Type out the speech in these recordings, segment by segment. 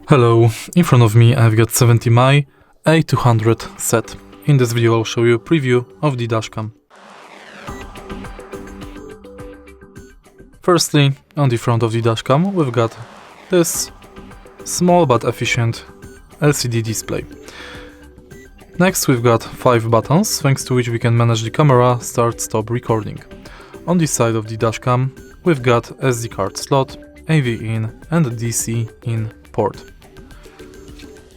Hello, in front of me I've got 70mm A200 set. In this video I'll show you a preview of the dashcam. Firstly, on the front of the dashcam we've got this small but efficient LCD display. Next we've got 5 buttons, thanks to which we can manage the camera start-stop recording. On the side of the dashcam we've got SD card slot, AV in and DC in port.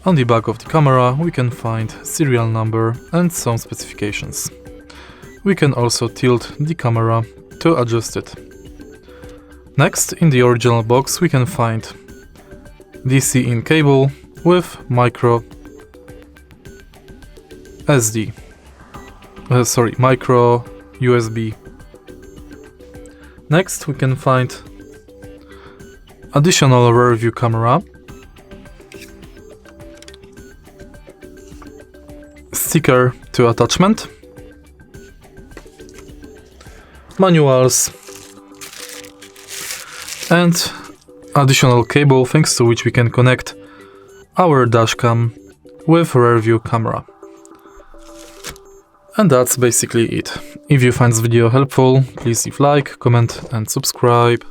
On the back of the camera we can find serial number and some specifications. We can also tilt the camera to adjust it. Next, in the original box we can find DC in cable with micro USB. Next we can find additional rear view camera, sticker to attachment, manuals and additional cable, thanks to which we can connect our dashcam with rear view camera. And that's basically it. If you find this video helpful, please leave like, comment and subscribe.